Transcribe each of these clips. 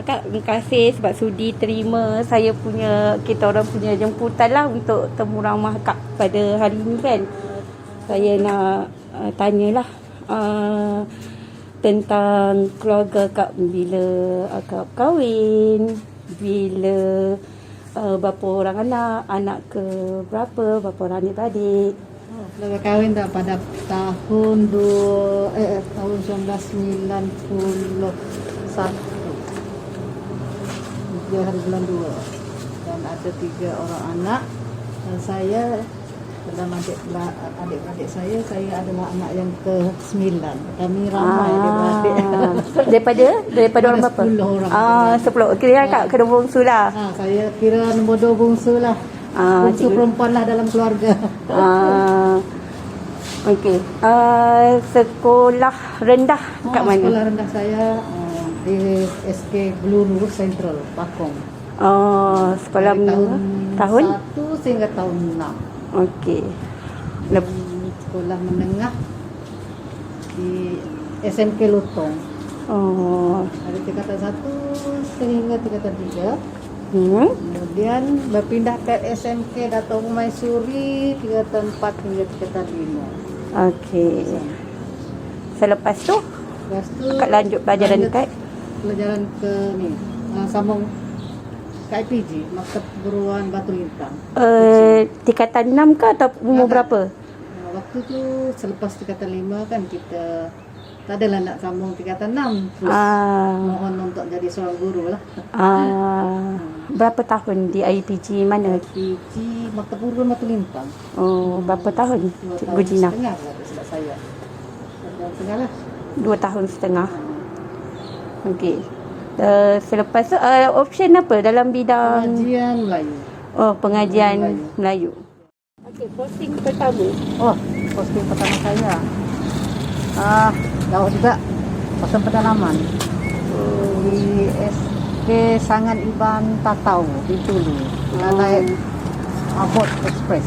Kak. Terima kasih sebab sudi terima kita orang punya jemputan lah untuk temu ramah Kak pada hari ini kan. Saya nak tanyalah tentang keluarga Kak, bila Kak kahwin, bila berapa orang anak ke berapa orang adik-beradik. Keluarga kahwin tak pada tahun 1991, 3 hari bulan 2, dan ada 3 orang anak. Dan saya dalam adik-adik saya adalah anak yang ke-9. Kami ramai adik-beradik. Daripada orang berapa? 10 orang. 10. Kira Kak kena bongsu lah. Saya kira nombor 2 bongsu lah. Bongsu perempuan lah dalam keluarga. Okey. Sekolah rendah kat mana? Sekolah rendah saya di SK Geluru Central, Pakong. Sekolah tahun 1 sehingga tahun 6. Okey. Sekolah menengah di SMK Lutong. Dari tingkatan 1 sehingga tingkatan 3. Kemudian berpindah ke SMK Dato' Humaisuri tingkatan 4 hingga tingkatan 5. Okey. Selepas tu Kak lanjut pelajaran dekat pelajaran ke ni sambung KIPG, Maktab Perguruan Batu Lintang. tingkatan 6 ke atau umur berapa? Waktu tu selepas tingkatan 5 kan kita tak adalah nak sambung tingkatan 6. Terus mohon untuk jadi seorang guru lah. Berapa tahun di IPG mana? IPG Maktab Perguruan Batu Lintang. Berapa tahun? 2 Cikgu Gina? setengah lah sebab saya. 2 tahun setengah lah. 2 tahun setengah. Okey. Selepas tu option apa dalam bidang Pengajian Melayu. Pengajian Melayu. Okey, posting pertama. Posting pertama saya. Jauh juga. Posting pedalaman. Di SK Sangan Iban Tatau di Tulu. Naik Abot Express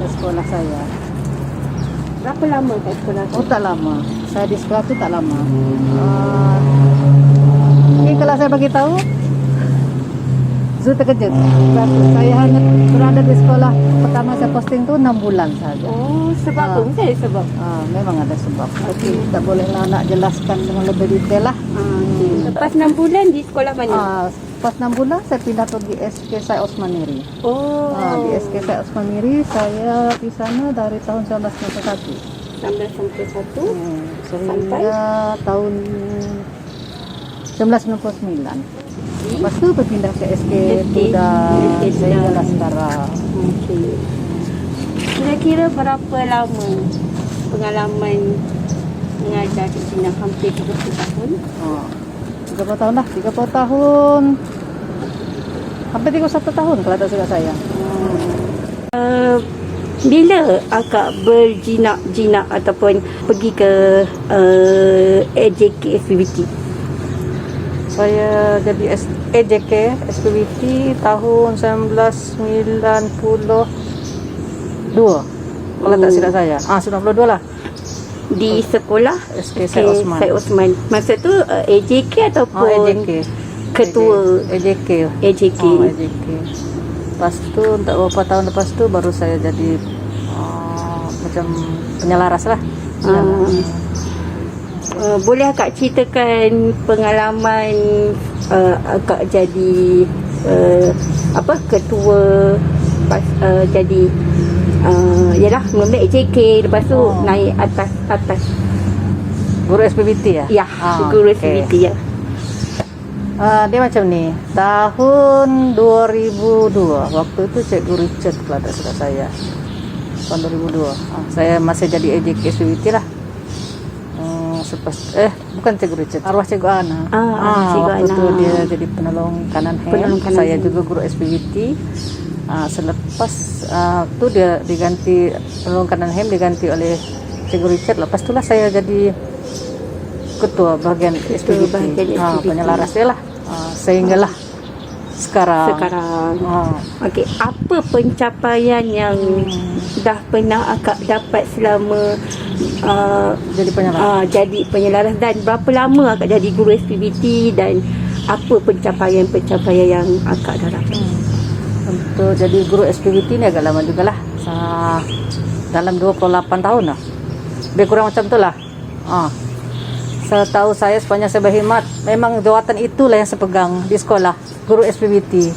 ke sekolah saya. Berapa lama kat sekolah tu? Tak lama. Saya di sekolah tu tak lama. Ini kalau saya bagi tahu, Zul terkejut. Sebab saya hanya berada di sekolah pertama saya posting tu 6 bulan saja. Sebab apa? Mesti ada sebab. Memang ada sebab. Tapi tak bolehlah nak jelaskan dengan lebih detail lah. Lepas 6 bulan di sekolah mana? Lepas 6 bulan saya pindah tu di SK Syed Osmaniri. Di SK Syed Osmaniri saya di sana dari tahun 1991. 1991 sehingga tahun 1999. Lepas tu berpindah ke SK Tuda sehinggalah sekarang. Kira-kira berapa lama pengalaman mengajar di sini? Hampir 30 tahun. 30 tahun lah. 30 tahun. Hampir 31 tahun kalau tak silap saya. Bila akak berjinak ataupun pergi ke AJK SPBT? Saya jadi AJK SPBT tahun 1992. Kalau tak silap saya. 92 lah. Di sekolah SK Syed Osman. Masa tu AJK ataupun AJK. Ketua AJK. AJK. AJK. Lepas tu untuk beberapa tahun lepas tu baru saya jadi macam penyelaras lah. Boleh akak ceritakan pengalaman akak jadi ketua jadi mula AJK, lepas tu naik atas Guru SPBT ya? Ya, guru SPBT ya. Dia macam ni. Tahun 2002 waktu itu Cikgu Richard kalau tak silap saya. Tahun 2002. Saya masih jadi AJK SPBT lah. Bukan Cikgu Richard, arwah Cikgu Ana. Waktu itu dia jadi penolong kanan hand. Saya juga guru SPBT. Selepas tu dia diganti, penolong kanan hand diganti oleh Cikgu Richard. Lepas itulah saya jadi ketua bahagian SPBT. Penyelaras dia lah. Sehinggalah sekarang. Okey, apa pencapaian yang dah pernah akak dapat selama jadi penyelaras? Jadi penyelaras, dan berapa lama akak jadi guru SPBT, dan apa pencapaian-pencapaian yang akak dah dapat? Untuk jadi guru SPBT ni agak lama juga lah. Dalam 28 tahun lah. Lebih kurang macam tu lah. Setahu saya sepanjang saya berkhidmat, memang jawatan itulah yang saya pegang di sekolah, guru SPBT.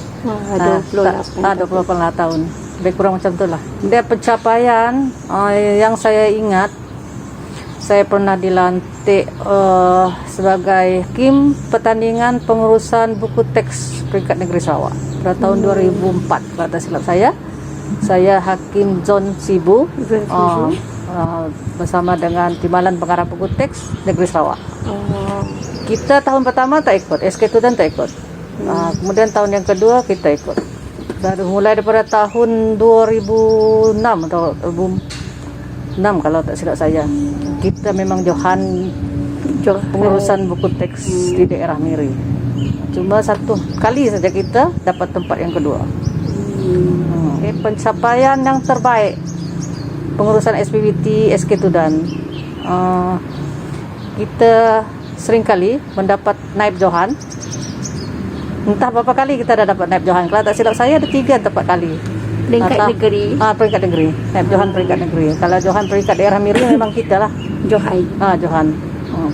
28 tahun. Lebih kurang macam tu lah. Dia pencapaian yang saya ingat, saya pernah dilantik sebagai Hakim Pertandingan Pengurusan Buku Teks Peringkat Negeri Sarawak pada tahun 2004 kalau tak silap saya. Saya Hakim Zon Sibu bersama dengan Timbalan Pengarah Buku Teks Negeri Sarawak. Kita tahun pertama tak ikut, SK Tudan tak ikut. Kemudian tahun yang kedua kita ikut. Baru mulai daripada tahun 2006 atau 2006 kalau tak silap saya. Kita memang Johan pengurusan buku teks di daerah Miri. Cuma satu kali saja kita dapat tempat yang kedua. Pencapaian yang terbaik pengurusan SPBT SK Tudan, kita seringkali mendapat naib Johan. Entah berapa kali kita dah dapat naib Johan. Kalau tak silap saya ada 3 tempat kali. Peringkat negeri. Peringkat negeri. Naib Johan peringkat negeri. Kalau Johan peringkat daerah Miri memang kita lah. Johan. Johan.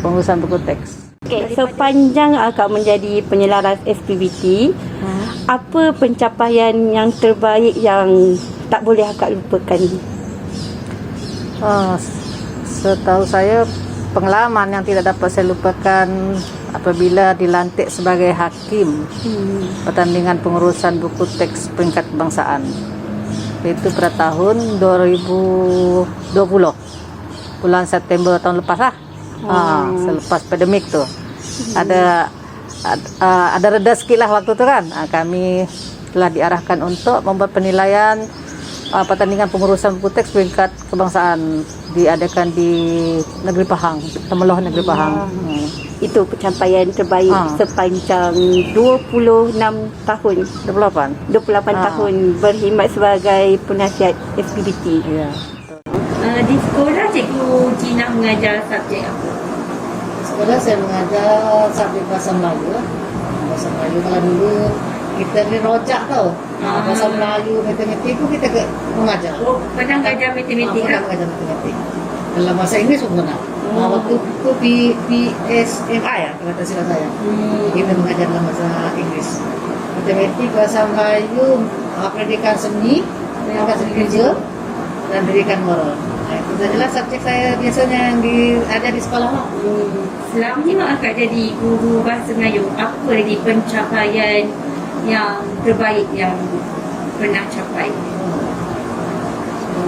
Pengurusan buku teks. Okey, sepanjang akak menjadi penyelaras SPBT, apa pencapaian yang terbaik yang tak boleh akak lupakan? Setahu saya pengalaman yang tidak dapat saya lupakan apabila dilantik sebagai Hakim Pertandingan Pengurusan Buku Teks Peringkat Kebangsaan. Itu pada tahun 2020 bulan September tahun lepas lah. Selepas pandemik tu ada reda sikit lah waktu tu kan. Kami telah diarahkan untuk membuat penilaian pertandingan pengurusan buku teks peringkat kebangsaan diadakan di Negeri Pahang, Temeloh Negeri Pahang. Itu pencapaian terbaik sepanjang 26 tahun. 28 tahun berkhidmat sebagai penasihat SPBT. Ya. Di sekolah Cikgu Gina mengajar subjek apa? Sekolah saya mengajar subjek bahasa Melayu. Bahasa Melayu kalau dulu kita ni rojak tau. Bahasa Melayu, matematik tu kita mengajar. Pernah mengajar matematik? Pernah mengajar matematik. Dalam bahasa Inggeris pun pernah. Waktu itu PSMI ya, kalau tak silap saya. Kita mengajar dalam bahasa Inggeris. Matematik, bahasa Melayu, pendidikan seni, pendidikan seni kerja, dan pendidikan moral. Itu sajalah subjek saya biasanya yang ada di sekolah lah. Selama ni akak jadi guru bahasa Melayu, apa lagi pencapaian yang terbaik yang pernah capai?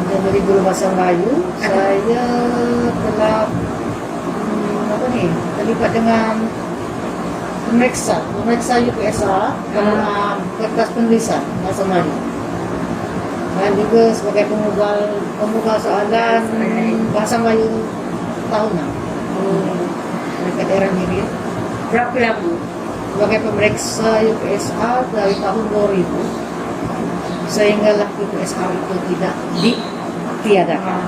Menjadi guru bahasa Melayu, saya telah terlibat dengan pemeriksa UPSR dalam kertas penulisan bahasa Melayu. Dan juga sebagai pembuka soalan bahasa Melayu tahunan dekat daerah Miri. Berapa lama? Sebagai pemeriksa UPSR dari tahun 2000 sehinggalah UPSR itu tidak ditiadakan.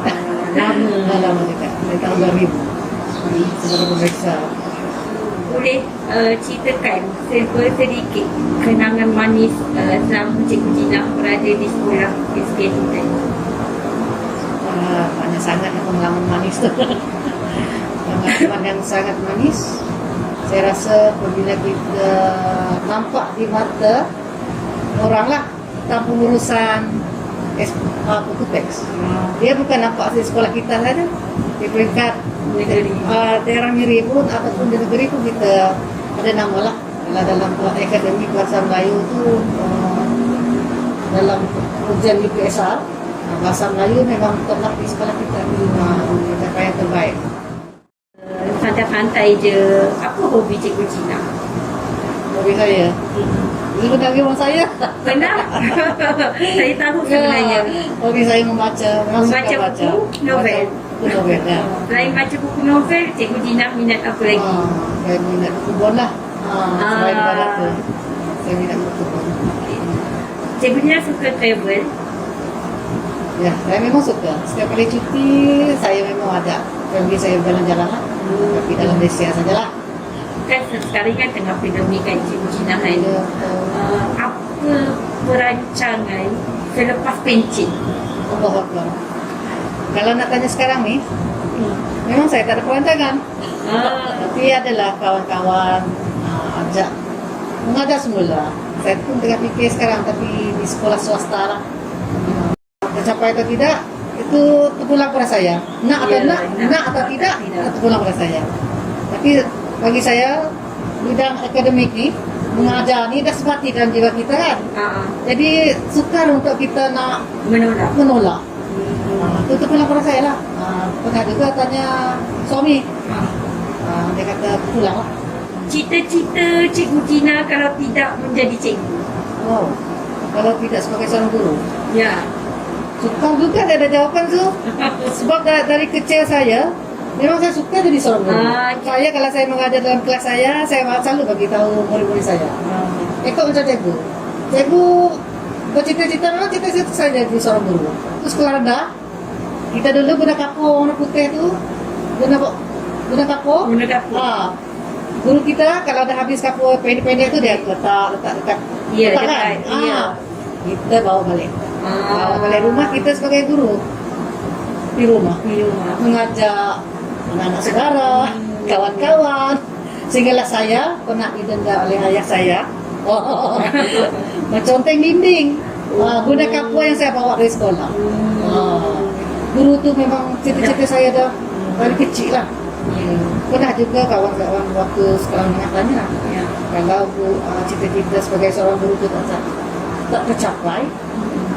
Lama juga dari tahun 2000 sebagai pemeriksa. Boleh ceritakan sedikit kenangan manis selama Cikgu Gina berada di sekolah SK Tudan? Banyak sangat pengalaman manis tu. Pengalaman yang sangat manis. Saya rasa apabila kita nampak di mata orang lah tentang pengurusan buku teks. Dia bukan nampak di sekolah kita saja, di peringkat negeri, daerah Miri pun ataupun di negeri pun kita ada nama lah. Kalau dalam akademik bahasa Melayu tu dalam ujian UPSR, bahasa Melayu memang top di sekolah kita ni pencapaian terbaik. Santai-santai je, apa hobi Cikgu Gina? Hobi saya? Ini benar ke orang saya? Benar? Saya tahu sebenarnya. Hobi saya membaca. Membaca buku novel. Novel, ya. Selain baca buku novel, Cikgu Gina minat apa lagi? Saya minat berkebun lah. Selain pada tu, saya minat berkebun. Cikgu Gina suka travel? Ya, saya memang suka. Setiap kali cuti, saya memang ada. Pergi saya berjalan-jalan lah. Tapi dalam Malaysia sajalah. kan sekarang kan tengah pandemik kan Cikgu Gina kan. Apa perancangan selepas pencen? Allah Akbar. Kalau nak tanya sekarang nih, memang saya tak ada perancangan. Tapi adalah kawan-kawan ajak mengajar semula. Saya pun tengah fikir sekarang, tapi di sekolah swasta lah. Tercapai atau tidak, itu terpulang pada saya. Nak atau tidak, terpulang pada saya. Tapi bagi saya, bidang akademik ni, mengajar ni dah sebati dalam jiwa kita kan. Jadi sukar untuk kita nak menolak. Itu terpulang pada saya lah. Pernah juga tanya suami. Dia kata pulang lah. Cita-cita Cikgu Gina kalau tidak menjadi cikgu? Wow. Kalau tidak sebagai seorang guru. Ya. Sukar juga ada jawaban tu. Sebab dari kecil saya, memang saya suka jadi seorang guru. Saya kalau saya mengajar dalam kelas saya selalu bagi tahu murid-murid saya. Ikut macam cikgu. Cikgu bercita-cita memang cita-cita saya jadi seorang guru. Terus sekolah rendah, kita dulu guna kapur warna putih tu, guna kapur. Guru kita kalau dah habis kapur pendek-pendek tu dia letak dekat. Ya, kan? Iya. Kita bawa balik. Bawa balik rumah kita sebagai guru. Di rumah. Mengajak anak-anak saudara, kawan-kawan. Sehinggalah saya pernah didenda oleh ayah saya. Menconteng dinding. Guna kapur yang saya bawa dari sekolah. Guru tu memang cita-cita saya dah dari kecil lah. Pernah juga kawan-kawan waktu sekolah menengah tanya, kalau cita-cita sebagai seorang guru itu tak tercapai,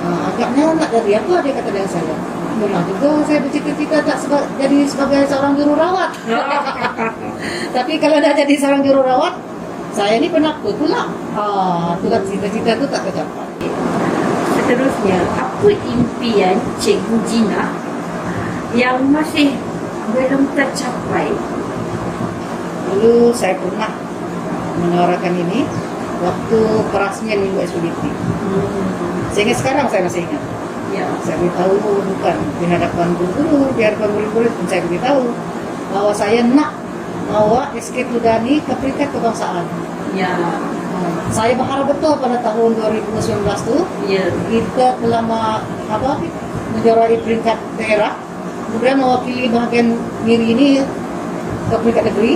agaknya nak jadi apa, dia kata dengan saya. Pernah juga saya bercita-cita tak jadi sebagai seorang juru rawat. Tapi kalau dah jadi seorang juru rawat, saya ni penakut pula. Itulah cita-cita itu tak tercapai. Seterusnya, apa impian Cikgu Gina yang masih belum tercapai? Dulu saya pernah menyuarakan ini waktu perasmian Minggu SPBT. Sehingga sekarang saya masih ingat. Ya. Saya beritahu bukan di hadapan guru-guru, di hadapan murid-murid pun saya beritahu bahwa saya nak bawa SK Tudani ke peringkat kebangsaan. Ya. Saya berharap betul pada tahun 2019 tu kita telah menjuarai peringkat daerah, kemudian mewakili bahagian Miri ini ke peringkat negeri.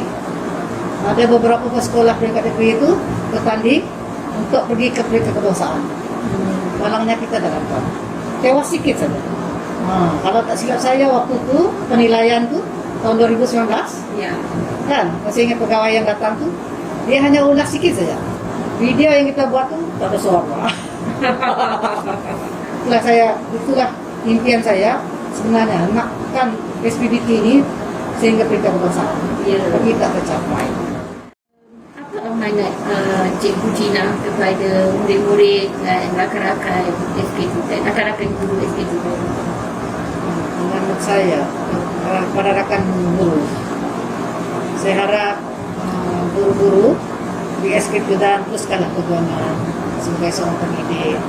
Ada beberapa sekolah peringkat negeri itu bertanding untuk pergi ke peringkat kebangsaan. Malangnya kita dah dapat. Tewas sikit saja. Kalau tak silap saya waktu tu penilaian tu tahun 2019. Ya. Kan, masih ingat pegawai yang datang tu, dia hanya ulas sikit saja. Video yang kita buat tu tak ada suara. Itulah impian saya sebenarnya, nakkan SPBT ini sehingga peringkat kebangsaan. Tapi tak tercapai. Apa amanat Cikgu Gina kepada murid-murid dan rakan-rakan guru SK Tudan? Amanat saya kepada rakan guru, saya harap guru-guru di SK Tudan teruskanlah perjuangan sebagai seorang pendidik.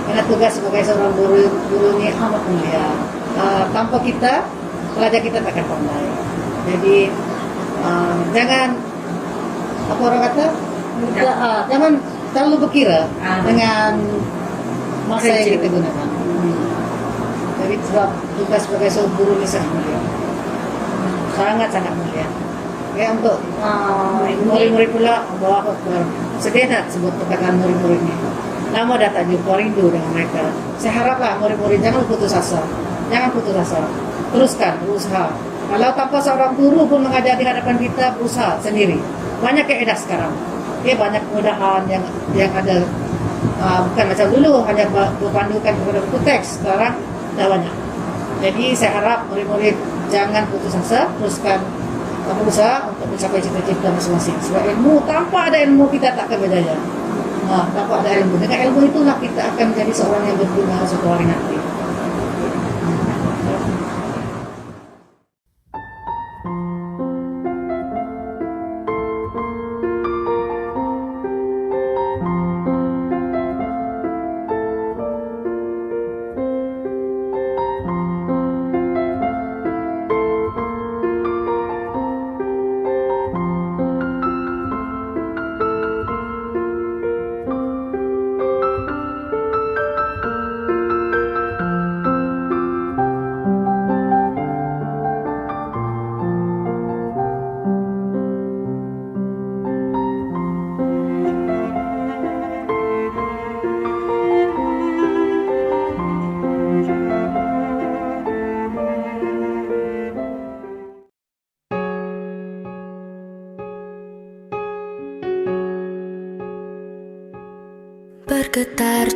Karena tugas sebagai seorang guru ini amat mulia. Tanpa kita, pelajar kita takkan pandai. Jadi jangan apa orang kata, jangan terlalu berkira dengan masa yang kita gunakan. Jadi sebab tugas sebagai seorang guru ini sangat mulia, sangat mulia. Ya, untuk murid-murid pula bawa sedih tak sebut perkataan murid-murid ini. Lama dah tak jumpa, rindu dengan mereka. Saya haraplah murid-murid jangan putus asa. Teruskan berusaha. Kalau tanpa seorang guru pun mengajar di hadapan kita, berusaha sendiri. Banyak keedah sekarang. Banyak kemudahan yang ada. Bukan macam dulu hanya berpandukan kepada buku teks. Sekarang dah banyak. Jadi saya harap murid-murid jangan putus asa, teruskan berusaha untuk mencapai cita-cita masing-masing. Sebab tanpa ada ilmu kita tak akan berjaya. Tanpa ada ilmu, dengan ilmu itulah kita akan menjadi seorang yang berguna suatu hari nanti.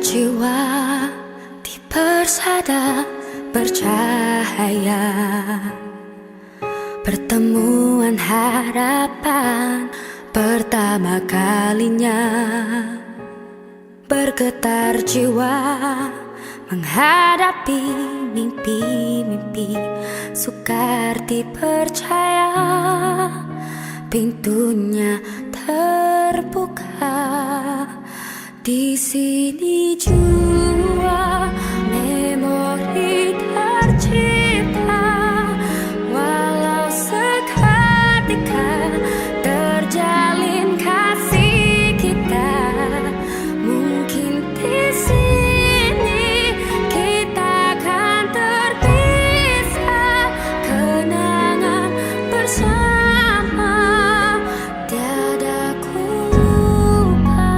jiwa di persada bercahaya, pertemuan harapan pertama kalinya. Bergetar jiwa menghadapi mimpi-mimpi, sukar dipercaya pintunya terbuka. Di sini jua memori tercipta, walau seketika terjalin kasih kita. Mungkin di sini kita akan terpisah, kenangan bersama tiada ku lupa.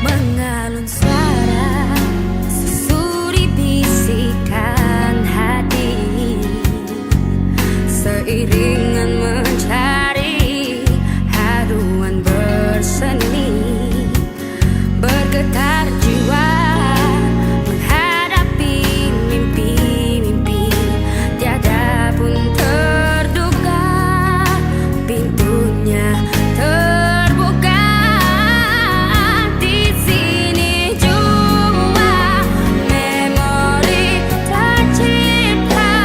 Mengalun suara susuri bisikan hati, seiringan mencari haruan berseni. Bergetar jiwa menghadapi mimpi-mimpi, tiada pun terduga pintunya terbuka. Di sini jua memori tercipta,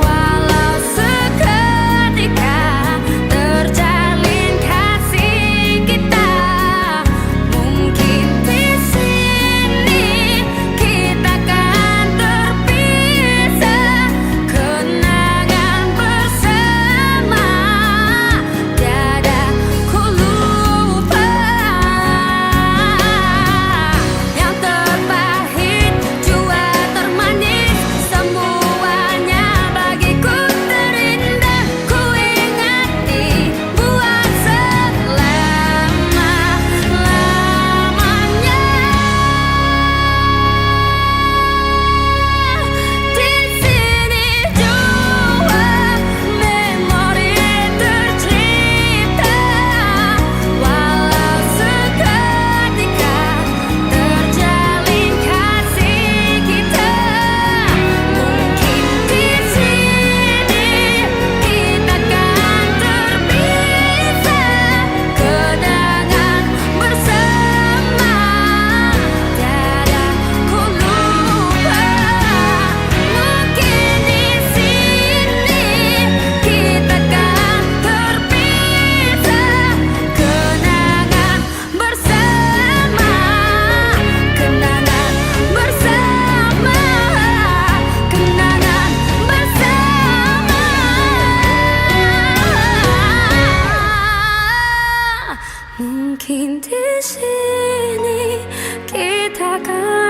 walau seketika terjalin kasih kita. Mungkin di sini kita akan terpisah, kenangan bersama tiada ku lupa. Yang terpahit jua termanis, semuanya bagiku terindah. Ku ingati buat selama-lamanya. Di sini jua memori tercipta, walau seketika terjalin kasih kita. Mungkin di sini kita akan terpisah, kenangan bersama tiada ku lupa. Mungkin di sini kita akan terpisah, kenangan bersama, kenangan bersama, kenangan bersama. Mungkin di sini kita akan